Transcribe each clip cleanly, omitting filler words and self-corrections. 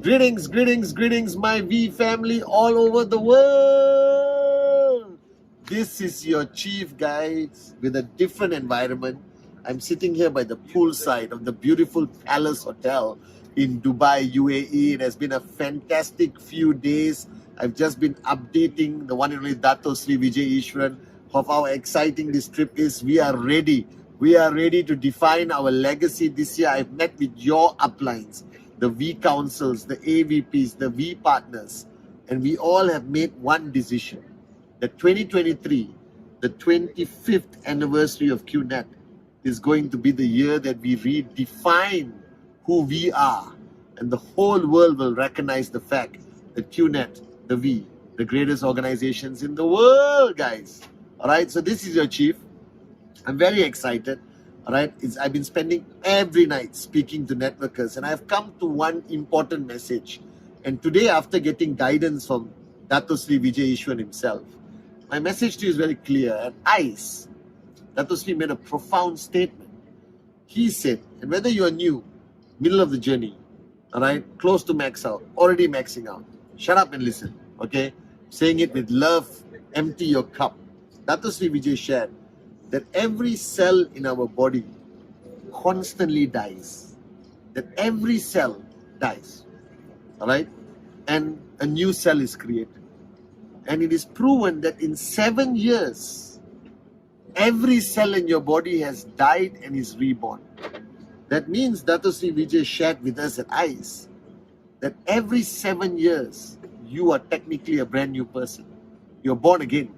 Greetings, greetings, greetings, my V family all over the world. This is your chief, guys, with a different environment. I'm sitting here by the poolside of the beautiful Palace Hotel in Dubai, UAE. It has been a fantastic few days. I've just been updating the one and only Dato Sri Vijay Ishwaran of how exciting this trip is. We are ready. We are ready to define our legacy this year. I've met with your uplines, the V councils, the AVPs, the V partners, and we all have made one decision. That 2023, the 25th anniversary of QNet, is going to be the year that we redefine who we are, and the whole world will recognize the fact that QNet, the V, the greatest organizations in the world, guys. All right, so this is your chief. I'm very excited. All right, I've been spending every night speaking to networkers, and I've come to one important message. And today, after getting guidance from Dato Sri Vijay Ishwaran himself, my message to you is very clear. At ICE, Dato Sri made a profound statement. He said, and whether you are new, middle of the journey, all right, close to max out, already maxing out, shut up and listen, okay? Saying it with love, empty your cup. Dato Sri Vijay shared that every cell in our body constantly dies. That every cell dies, all right? And a new cell is created. And it is proven that in 7 years, every cell in your body has died and is reborn. That means Dato Sri Vijay shared with us at ICE that every 7 years, you are technically a brand new person. You're born again.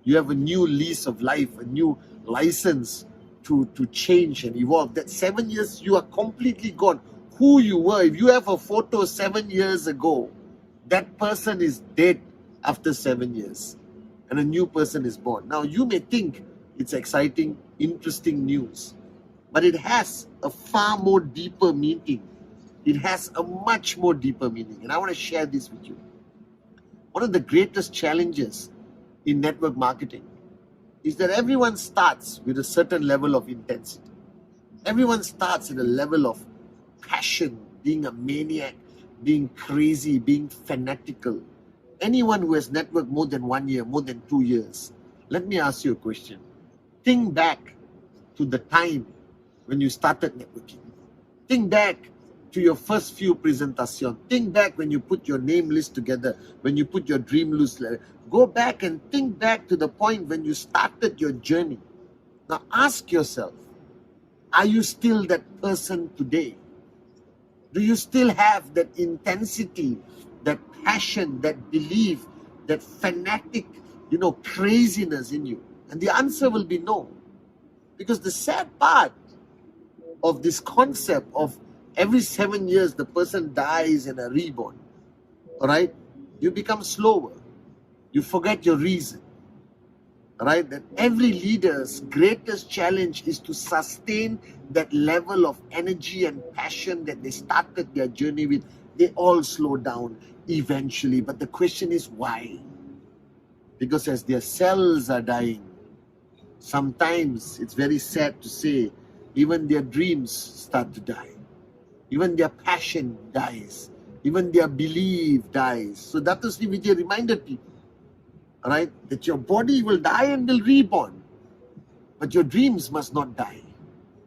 You have a new lease of life, a new license to change and evolve. That 7 years, you are completely gone. Who you were, if you have a photo 7 years ago, that person is dead after 7 years. And a new person is born. Now, you may think it's exciting, interesting news, but it has a far more deeper meaning. It has a much more deeper meaning. And I want to share this with you. One of the greatest challenges in network marketing is that everyone starts with a certain level of intensity. Everyone starts at a level of passion, being a maniac, being crazy, being fanatical. Anyone who has networked more than 1 year, more than 2 years, let me ask you a question. Think back to the time when you started networking. Think back to your first few presentations. Think back when you put your name list together, when you put your dream list. Go back and think back to the point when you started your journey. Now ask yourself, are you still that person today? Do you still have that intensity, that passion, that belief, that fanatic, craziness in you? And the answer will be no. Because the sad part of this concept of every 7 years the person dies and are reborn, all right? You become slower. You forget your reason, all right? That every leader's greatest challenge is to sustain that level of energy and passion that they started their journey with. They all slow down eventually. But the question is why? Because as their cells are dying, sometimes it's very sad to say, even their dreams start to die. Even their passion dies. Even their belief dies. So Dato Sri Vijay reminded people, all right, that your body will die and will reborn. But your dreams must not die.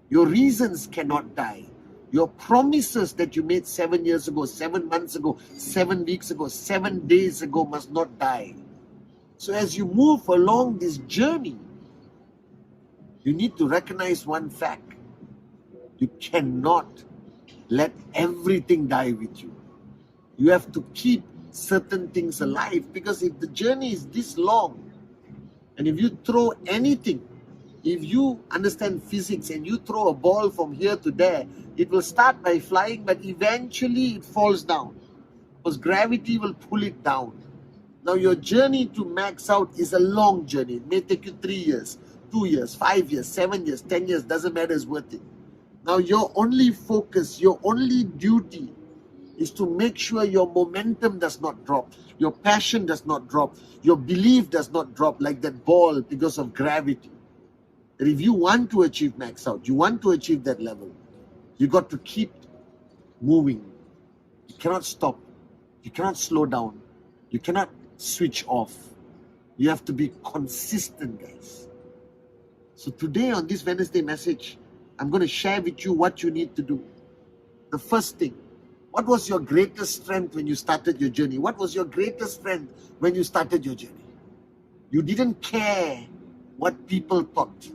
Your reasons cannot die. Your promises that you made 7 years ago, 7 months ago, 7 weeks ago, 7 days ago must not die. So as you move along this journey, you need to recognize one fact. You cannot let everything die with you. You have to keep certain things alive, because if the journey is this long, and if you throw anything, if you understand physics and you throw a ball from here to there, it will start by flying, but eventually it falls down because gravity will pull it down. Now your journey to max out is a long journey. It may take you 3 years, 2 years, 5 years, 7 years, 10 years, doesn't matter, it's worth it. Now your only focus, your only duty is to make sure your momentum does not drop, your passion does not drop, your belief does not drop like that ball because of gravity. that if you want to achieve max out, you want to achieve that level, you got to keep moving. You cannot stop. You cannot slow down. You cannot switch off. You have to be consistent, guys. So today on this Wednesday message, I'm going to share with you what you need to do. The first thing, what was your greatest strength when you started your journey? What was your greatest strength when you started your journey? You didn't care what people thought.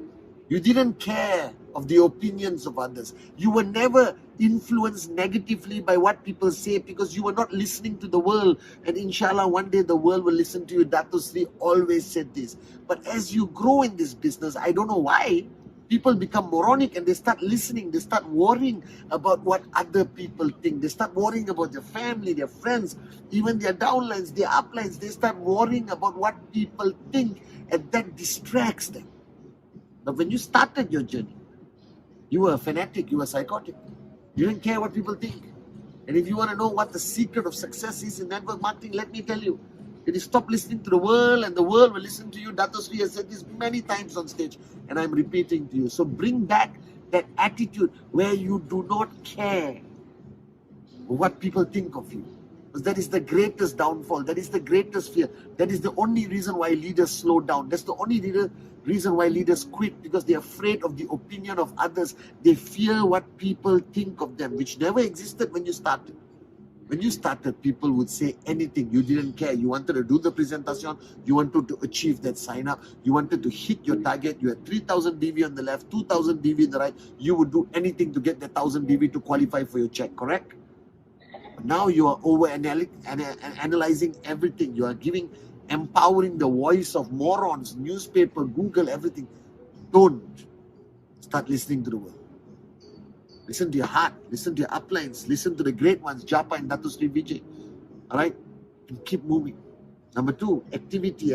You didn't care of the opinions of others. You were never influenced negatively by what people say because you were not listening to the world. And inshallah, one day the world will listen to you. Dato Sri always said this. But as you grow in this business, I don't know why, people become moronic and they start listening. They start worrying about what other people think. They start worrying about their family, their friends, even their downlines, their uplines. They start worrying about what people think, and that distracts them. But when you started your journey, you were a fanatic, you were psychotic. You didn't care what people think. And if you want to know what the secret of success is in network marketing, let me tell you, it is stop listening to the world and the world will listen to you. Dato Sri has said this many times on stage and I'm repeating to you. So bring back that attitude where you do not care what people think of you. Because that is the greatest downfall. That is the greatest fear. That is the only reason why leaders slow down. That's the only reason why leaders quit, because they're afraid of the opinion of others. They fear what people think of them, which never existed when you started. When you started, people would say anything. You didn't care. You wanted to do the presentation. You wanted to achieve that sign up. You wanted to hit your target. You had 3,000 DV on the left, 2,000 DV on the right. You would do anything to get that 1,000 DV to qualify for your check, correct? Now you are analyzing everything. You are empowering the voice of morons, newspaper, Google, everything. Don't start listening to the world. Listen to your heart. Listen to your uplines. Listen to the great ones, Japa and Dato Sri Vijay. All right? And keep moving. Number 2, activity,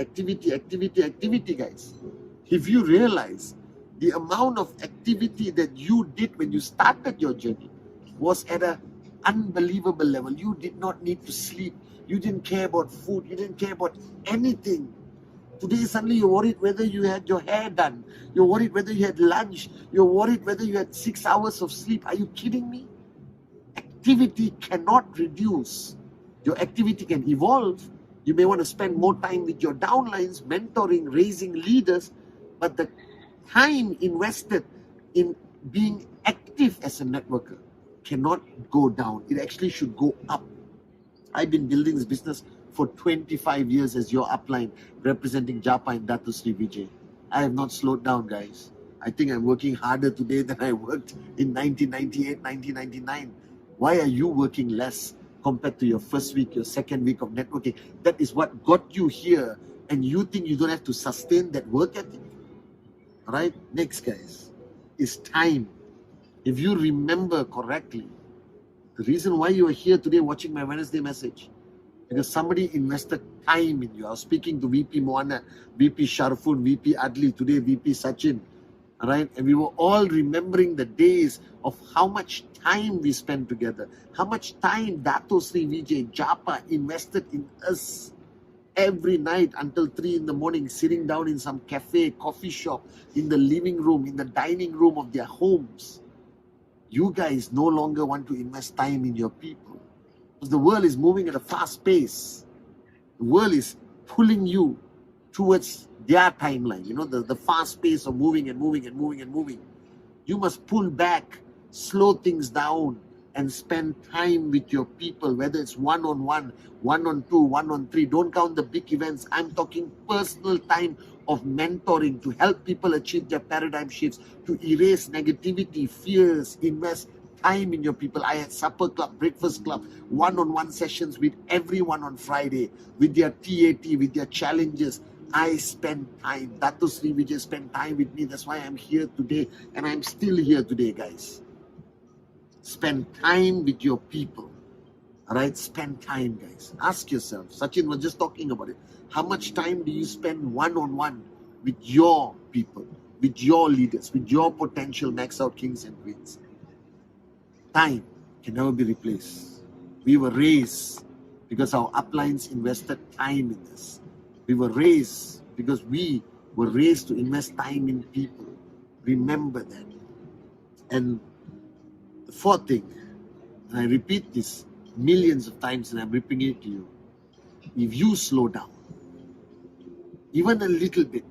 guys. If you realize the amount of activity that you did when you started your journey was at an unbelievable level. You did not need to sleep. You didn't care about food. You didn't care about anything. Today, suddenly you're worried whether you had your hair done. You're worried whether you had lunch. You're worried whether you had 6 hours of sleep. Are you kidding me? Activity cannot reduce. Your activity can evolve. You may want to spend more time with your downlines, mentoring, raising leaders. But the time invested in being active as a networker cannot go down. It actually should go up. I've been building this business for 25 years as your upline, representing Japa and Dato Sri Vijay. I have not slowed down, guys. I think I'm working harder today than I worked in 1998, 1999. Why are you working less compared to your first week, your second week of networking? That is what got you here, and you think you don't have to sustain that work ethic? All right, next, guys, is time. If you remember correctly, the reason why you are here today watching my Wednesday message, because somebody invested time in you. I was speaking to VP Moana, VP Sharfun, VP Adli, today VP Sachin, all right? And we were all remembering the days of how much time we spent together, how much time Dato Sri Vijay, Japa invested in us every night until 3 in the morning, sitting down in some cafe, coffee shop, in the living room, in the dining room of their homes. You guys no longer want to invest time in your people. Because the world is moving at a fast pace. The world is pulling you towards their timeline. You know, the fast pace of moving and moving and moving and moving. You must pull back, slow things down, and spend time with your people, whether it's one-on-one, one-on-two, one-on-three. Don't count the big events. I'm talking personal time of mentoring to help people achieve their paradigm shifts, to erase negativity, fears, invest time in your people. I had supper club, breakfast club, one-on-one sessions with everyone on Friday, with their TAT, with their challenges. I spend time. Dato Sri Vijay spent time with me. That's why I'm here today, and I'm still here today, guys. Spend time with your people. All right, spend time, guys. Ask yourself, Sachin was just talking about it. How much time do you spend one-on-one with your people, with your leaders, with your potential max out kings and queens? Time can never be replaced. We were raised because our uplines invested time in this. We were raised because we were raised to invest time in people. Remember that. And the fourth thing, and I repeat this millions of times and I'm repeating it to you, if you slow down, even a little bit,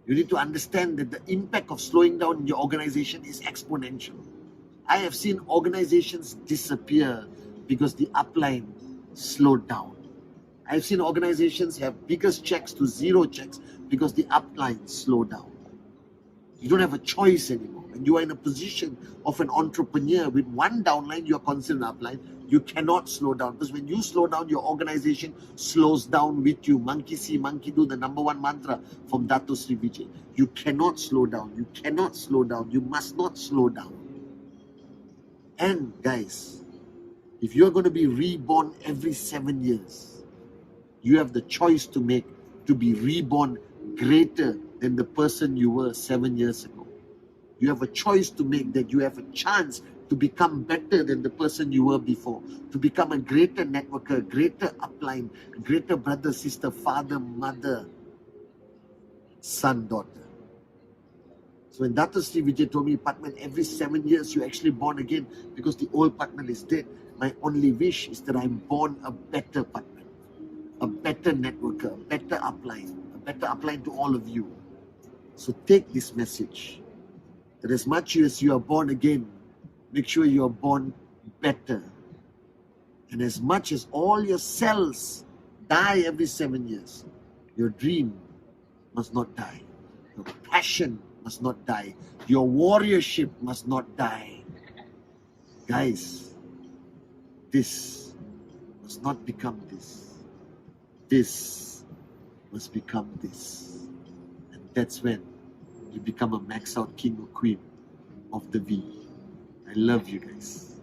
you need to understand that the impact of slowing down in your organization is exponential. I have seen organizations disappear because the upline slowed down. I've seen organizations have biggest checks to zero checks because the upline slowed down. You don't have a choice anymore. When you are in a position of an entrepreneur with one downline, you are considered an upline. You cannot slow down, because when you slow down, your organization slows down with you. Monkey see, monkey do, the number one mantra from Dato Sri Vijay. You cannot slow down. You cannot slow down. You must not slow down. And guys, if you're going to be reborn every 7 years, you have the choice to make to be reborn greater than the person you were 7 years ago. You have a choice to make that you have a chance to become better than the person you were before, to become a greater networker, greater upline, greater brother, sister, father, mother, son, daughter. So when Dato Sri Vijay told me, Patman, every 7 years you're actually born again because the old Patman is dead. My only wish is that I'm born a better Patman, a better networker, a better upline to all of you. So take this message, that as much as you are born again, make sure you are born better. And as much as all your cells die every 7 years, your dream must not die. Your passion must not die. Your warriorship must not die. Guys, this must not become this. This must become this. And that's when you become a max out king or queen of the V. I love you guys.